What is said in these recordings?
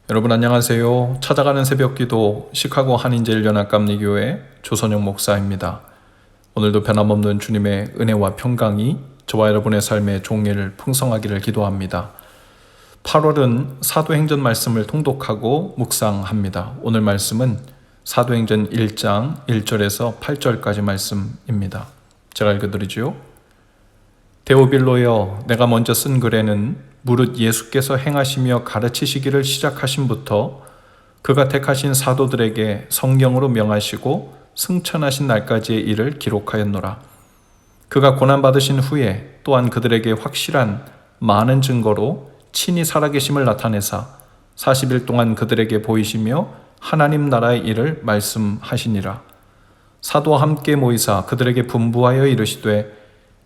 여러분 안녕하세요. 찾아가는 새벽기도 시카고 한인제일연합감리교회 조선영 목사입니다. 오늘도 변함없는 주님의 은혜와 평강이 저와 여러분의 삶의 종일 풍성하기를 기도합니다. 8월은 사도행전 말씀을 통독하고 묵상합니다. 오늘 말씀은 사도행전 1장 1절에서 8절까지 말씀입니다. 제가 읽어드리죠. 데오빌로여, 내가 먼저 쓴 글에는 무릇 예수께서 행하시며 가르치시기를 시작하신부터 그가 택하신 사도들에게 성령으로 명하시고 승천하신 날까지의 일을 기록하였노라. 그가 고난받으신 후에 또한 그들에게 확실한 많은 증거로 친히 살아계심을 나타내사 40일 동안 그들에게 보이시며 하나님 나라의 일을 말씀하시니라. 사도와 함께 모이사 그들에게 분부하여 이르시되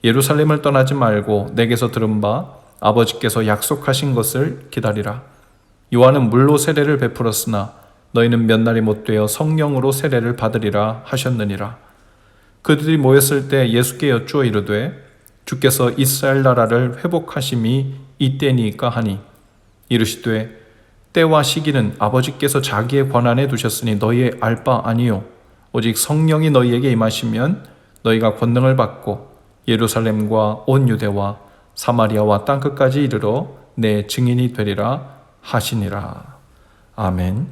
예루살렘을 떠나지 말고 내게서 들은 바 아버지께서 약속하신 것을 기다리라. 요한은 물로 세례를 베풀었으나 너희는 몇 날이 못되어 성령으로 세례를 받으리라 하셨느니라. 그들이 모였을 때 예수께 여쭈어 이르되 주께서 이스라엘 나라를 회복하심이 이때니까 하니 이르시되 때와 시기는 아버지께서 자기의 권한에 두셨으니 너희의 알 바 아니요 오직 성령이 너희에게 임하시면 너희가 권능을 받고 예루살렘과 온 유대와 사마리아와 땅끝까지 이르러 내 증인이 되리라 하시니라. 아멘.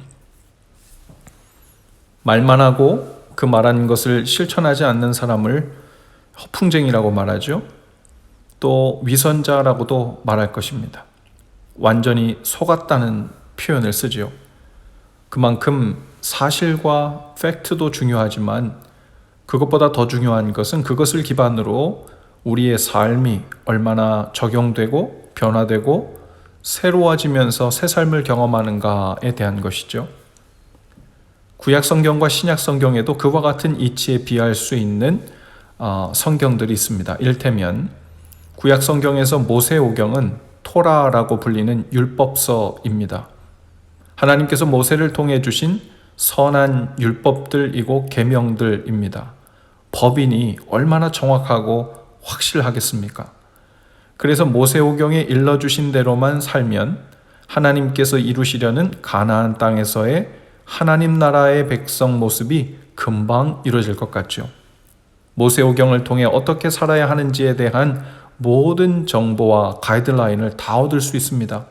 말만 하고 그 말한 것을 실천하지 않는 사람을 허풍쟁이라고 말하죠. 또 위선자라고도 말할 것입니다. 완전히 속았다는 표현을 쓰지요. 그만큼 사실과 팩트도 중요하지만 그것보다 더 중요한 것은 그것을 기반으로 우리의 삶이 얼마나 적용되고 변화되고 새로워지면서 새 삶을 경험하는가에 대한 것이죠. 구약 성경과 신약 성경에도 그와 같은 이치에 비할 수 있는 성경들이 있습니다. 이를테면 구약 성경에서 모세오경은 토라라고 불리는 율법서입니다. 하나님께서 모세를 통해 주신 선한 율법들이고 계명들입니다. 법인이 얼마나 정확하고 확실하겠습니까? 그래서 모세오경에 일러주신 대로만 살면 하나님께서 이루시려는 가나안 땅에서의 하나님 나라의 백성 모습이 금방 이루어질 것 같죠. 모세오경을 통해 어떻게 살아야 하는지에 대한 모든 정보와 가이드라인을 다 얻을 수 있습니다.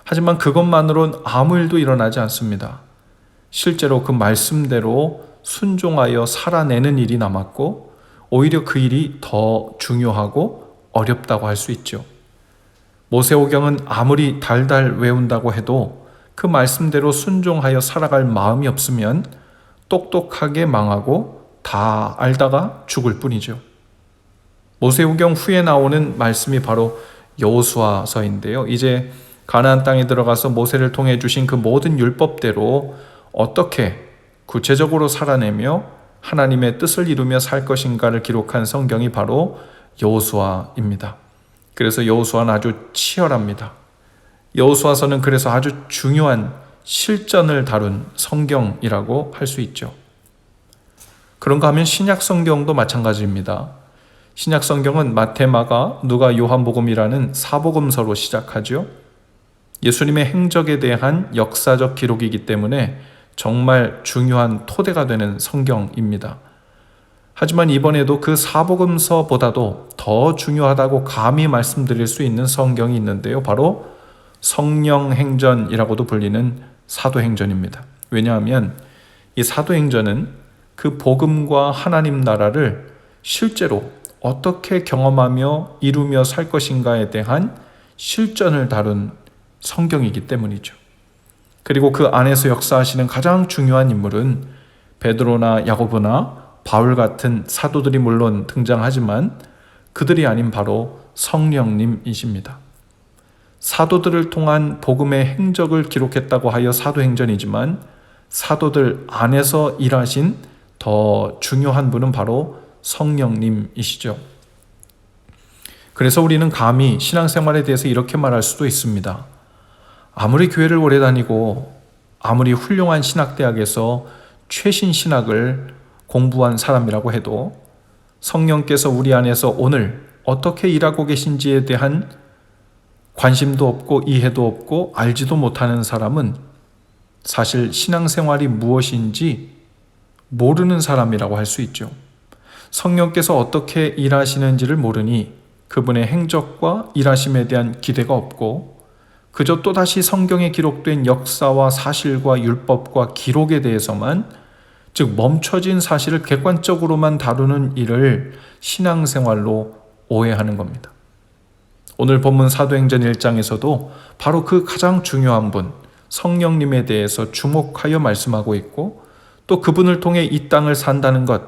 하지만 그것만으로는 아무 일도 일어나지 않습니다. 실제로 그 말씀대로 순종하여 살아내는 일이 남았고 오히려 그 일이 더 중요하고 어렵다고 할 수 있죠. 모세오경은 아무리 달달 외운다고 해도 그 말씀대로 순종하여 살아갈 마음이 없으면 똑똑하게 망하고 다 알다가 죽을 뿐이죠. 모세오경 후에 나오는 말씀이 바로 여호수아서인데요. 이제 가나안 땅에 들어가서 모세를 통해 주신 그 모든 율법대로 어떻게 구체적으로 살아내며 하나님의 뜻을 이루며 살 것인가를 기록한 성경이 바로 여호수아입니다. 그래서 여호수아는 아주 치열합니다. 여호수아서는 그래서 아주 중요한 실전을 다룬 성경이라고 할 수 있죠. 그런가 하면 신약 성경도 마찬가지입니다. 신약 성경은 마태, 마가, 누가, 요한복음이라는 사복음서로 시작하죠. 예수님의 행적에 대한 역사적 기록이기 때문에 정말 중요한 토대가 되는 성경입니다. 하지만 이번에도 그 사복음서보다도 더 중요하다고 감히 말씀드릴 수 있는 성경이 있는데요. 바로 성령행전이라고도 불리는 사도행전입니다. 왜냐하면 이 사도행전은 그 복음과 하나님 나라를 실제로 어떻게 경험하며 이루며 살 것인가에 대한 실전을 다룬 성경이기 때문이죠. 그리고 그 안에서 역사하시는 가장 중요한 인물은 베드로나 야고보나 바울 같은 사도들이 물론 등장하지만 그들이 아닌 바로 성령님이십니다. 사도들을 통한 복음의 행적을 기록했다고 하여 사도행전이지만 사도들 안에서 일하신 더 중요한 분은 바로 성령님이시죠. 그래서 우리는 감히 신앙생활에 대해서 이렇게 말할 수도 있습니다. 아무리 교회를 오래 다니고 아무리 훌륭한 신학대학에서 최신 신학을 공부한 사람이라고 해도 성령께서 우리 안에서 오늘 어떻게 일하고 계신지에 대한 관심도 없고 이해도 없고 알지도 못하는 사람은 사실 신앙생활이 무엇인지 모르는 사람이라고 할 수 있죠. 성령께서 어떻게 일하시는지를 모르니 그분의 행적과 일하심에 대한 기대가 없고 그저 또다시 성경에 기록된 역사와 사실과 율법과 기록에 대해서만, 즉 멈춰진 사실을 객관적으로만 다루는 일을 신앙생활로 오해하는 겁니다. 오늘 본문 사도행전 1장에서도 바로 그 가장 중요한 분 성령님에 대해서 주목하여 말씀하고 있고, 또 그분을 통해 이 땅을 산다는 것,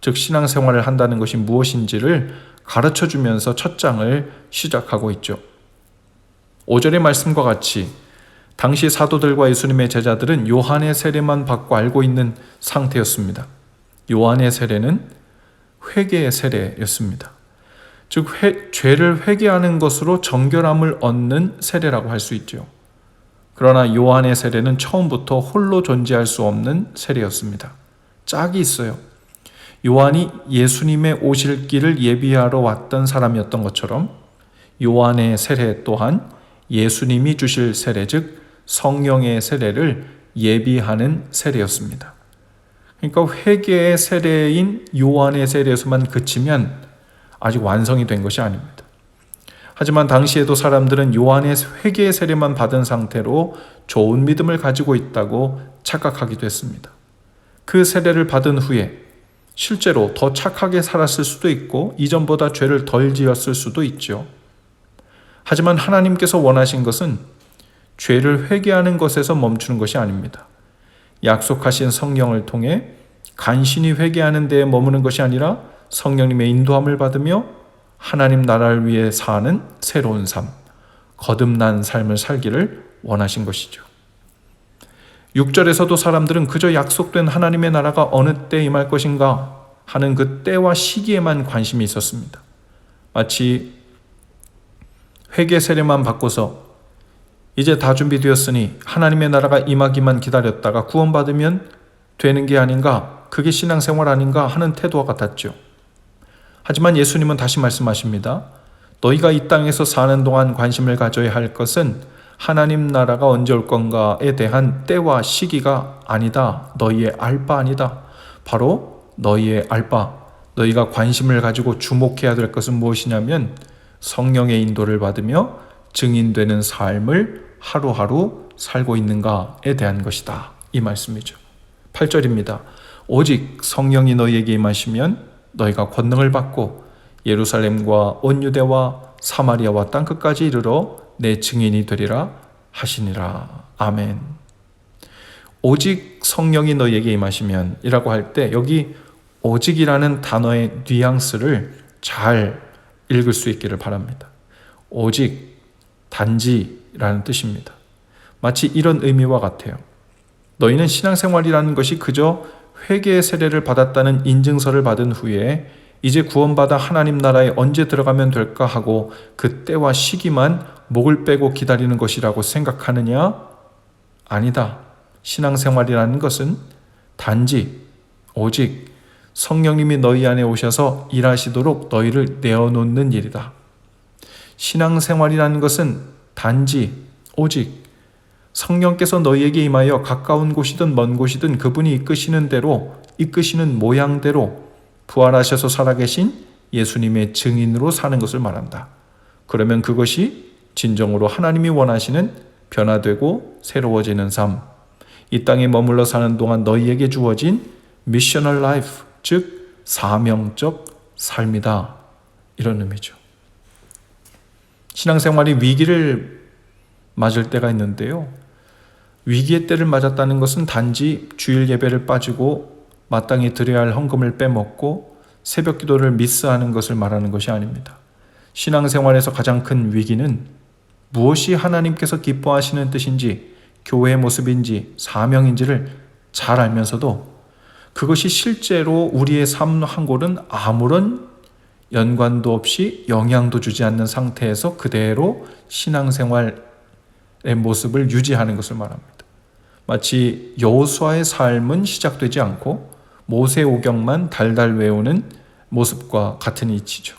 즉 신앙생활을 한다는 것이 무엇인지를 가르쳐주면서 첫 장을 시작하고 있죠. 5절의 말씀과 같이 당시 사도들과 예수님의 제자들은 요한의 세례만 받고 알고 있는 상태였습니다. 요한의 세례는 회개의 세례였습니다. 즉 죄를 회개하는 것으로 정결함을 얻는 세례라고 할 수 있죠. 그러나 요한의 세례는 처음부터 홀로 존재할 수 없는 세례였습니다. 짝이 있어요. 요한이 예수님의 오실 길을 예비하러 왔던 사람이었던 것처럼 요한의 세례 또한 예수님이 주실 세례, 즉 성령의 세례를 예비하는 세례였습니다. 그러니까 회개의 세례인 요한의 세례에서만 그치면 아직 완성이 된 것이 아닙니다. 하지만 당시에도 사람들은 요한의 회개의 세례만 받은 상태로 좋은 믿음을 가지고 있다고 착각하기도 했습니다. 그 세례를 받은 후에 실제로 더 착하게 살았을 수도 있고 이전보다 죄를 덜 지었을 수도 있죠. 하지만 하나님께서 원하신 것은 죄를 회개하는 것에서 멈추는 것이 아닙니다. 약속하신 성령을 통해 간신히 회개하는 데에 머무는 것이 아니라 성령님의 인도함을 받으며 하나님 나라를 위해 사는 새로운 삶, 거듭난 삶을 살기를 원하신 것이죠. 6절에서도 사람들은 그저 약속된 하나님의 나라가 어느 때 임할 것인가 하는 그 때와 시기에만 관심이 있었습니다. 마치 회개 세례만 받고서 이제 다 준비되었으니 하나님의 나라가 임하기만 기다렸다가 구원받으면 되는 게 아닌가, 그게 신앙생활 아닌가 하는 태도와 같았죠. 하지만 예수님은 다시 말씀하십니다. 너희가 이 땅에서 사는 동안 관심을 가져야 할 것은 하나님 나라가 언제 올 건가에 대한 때와 시기가 아니다. 너희의 알 바 아니다. 바로 너희의 알 바, 너희가 관심을 가지고 주목해야 될 것은 무엇이냐면 성령의 인도를 받으며 증인되는 삶을 하루하루 살고 있는가에 대한 것이다. 이 말씀이죠. 8절입니다. 오직 성령이 너희에게 임하시면 너희가 권능을 받고 예루살렘과 온 유대와 사마리아와 땅끝까지 이르러 내 증인이 되리라 하시니라. 아멘. 오직 성령이 너희에게 임하시면 이라고 할 때 여기 오직이라는 단어의 뉘앙스를 잘 읽을 수 있기를 바랍니다. 오직, 단지라는 뜻입니다. 마치 이런 의미와 같아요. 너희는 신앙생활이라는 것이 그저 회개의 세례를 받았다는 인증서를 받은 후에 이제 구원받아 하나님 나라에 언제 들어가면 될까 하고 그 때와 시기만 목을 빼고 기다리는 것이라고 생각하느냐? 아니다. 신앙생활이라는 것은 단지, 오직 성령님이 너희 안에 오셔서 일하시도록 너희를 내어놓는 일이다. 신앙생활이라는 것은 단지, 오직 성령께서 너희에게 임하여 가까운 곳이든 먼 곳이든 그분이 이끄시는 대로, 이끄시는 모양대로 부활하셔서 살아계신 예수님의 증인으로 사는 것을 말한다. 그러면 그것이 진정으로 하나님이 원하시는 변화되고 새로워지는 삶, 이 땅에 머물러 사는 동안 너희에게 주어진 미셔널 라이프, 즉 사명적 삶이다. 이런 의미죠. 신앙생활이 위기를 맞을 때가 있는데요. 위기의 때를 맞았다는 것은 단지 주일 예배를 빠지고 마땅히 드려야 할 헌금을 빼먹고 새벽 기도를 미스하는 것을 말하는 것이 아닙니다. 신앙생활에서 가장 큰 위기는 무엇이 하나님께서 기뻐하시는 뜻인지, 교회의 모습인지, 사명인지를 잘 알면서도 그것이 실제로 우리의 삶 한 골은 아무런 연관도 없이 영향도 주지 않는 상태에서 그대로 신앙생활의 모습을 유지하는 것을 말합니다. 마치 여호수아의 삶은 시작되지 않고 모세오경만 달달 외우는 모습과 같은 이치죠.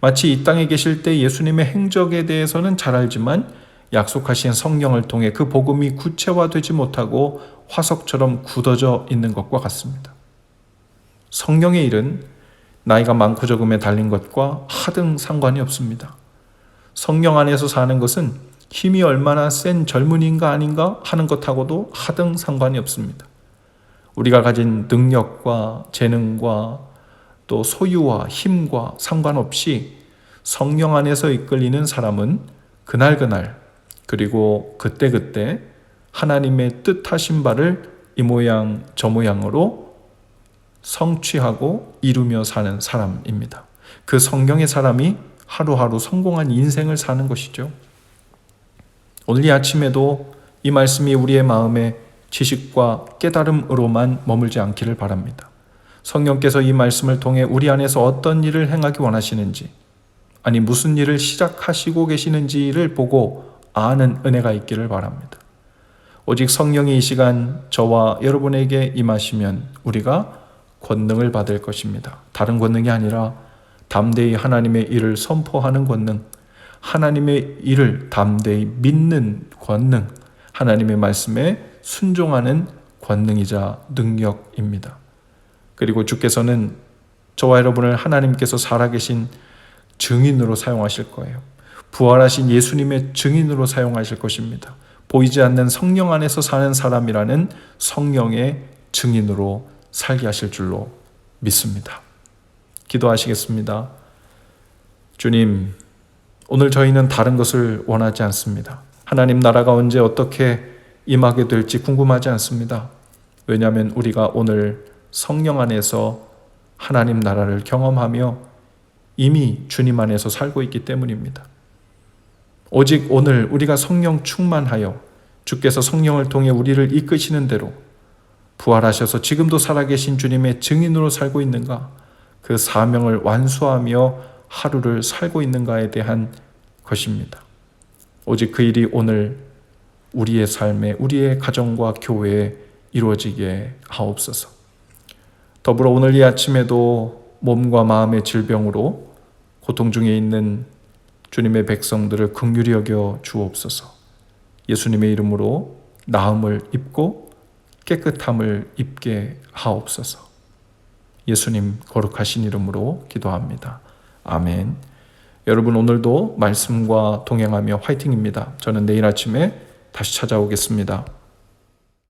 마치 이 땅에 계실 때 예수님의 행적에 대해서는 잘 알지만 약속하신 성령을 통해 그 복음이 구체화되지 못하고 화석처럼 굳어져 있는 것과 같습니다. 성령의 일은 나이가 많고 적음에 달린 것과 하등 상관이 없습니다. 성령 안에서 사는 것은 힘이 얼마나 센 젊은이인가 아닌가 하는 것하고도 하등 상관이 없습니다. 우리가 가진 능력과 재능과 또 소유와 힘과 상관없이 성령 안에서 이끌리는 사람은 그날그날 그리고 그때그때 하나님의 뜻하신 바를 이 모양 저 모양으로 성취하고 이루며 사는 사람입니다. 그 성령의 사람이 하루하루 성공한 인생을 사는 것이죠. 오늘 이 아침에도 이 말씀이 우리의 마음에 지식과 깨달음으로만 머물지 않기를 바랍니다. 성령께서 이 말씀을 통해 우리 안에서 어떤 일을 행하기 원하시는지, 아니 무슨 일을 시작하시고 계시는지를 보고 아는 은혜가 있기를 바랍니다. 오직 성령이 이 시간 저와 여러분에게 임하시면 우리가 권능을 받을 것입니다. 다른 권능이 아니라 담대히 하나님의 일을 선포하는 권능, 하나님의 일을 담대히 믿는 권능, 하나님의 말씀에 순종하는 권능이자 능력입니다. 그리고 주께서는 저와 여러분을 하나님께서 살아계신 증인으로 사용하실 거예요. 부활하신 예수님의 증인으로 사용하실 것입니다. 보이지 않는 성령 안에서 사는 사람이라는 성령의 증인으로 살게 하실 줄로 믿습니다. 기도하시겠습니다. 주님, 오늘 저희는 다른 것을 원하지 않습니다. 하나님 나라가 언제 어떻게 임하게 될지 궁금하지 않습니다. 왜냐하면 우리가 오늘 성령 안에서 하나님 나라를 경험하며 이미 주님 안에서 살고 있기 때문입니다. 오직 오늘 우리가 성령 충만하여 주께서 성령을 통해 우리를 이끄시는 대로 부활하셔서 지금도 살아계신 주님의 증인으로 살고 있는가, 그 사명을 완수하며 하루를 살고 있는가에 대한 것입니다. 오직 그 일이 오늘 우리의 삶에, 우리의 가정과 교회에 이루어지게 하옵소서. 더불어 오늘 이 아침에도 몸과 마음의 질병으로 고통 중에 있는 주님의 백성들을 긍휼히 여겨 주옵소서. 예수님의 이름으로 나음을 입고 깨끗함을 입게 하옵소서. 예수님 거룩하신 이름으로 기도합니다. 아멘. 여러분 오늘도 말씀과 동행하며 화이팅입니다. 저는 내일 아침에 다시 찾아오겠습니다.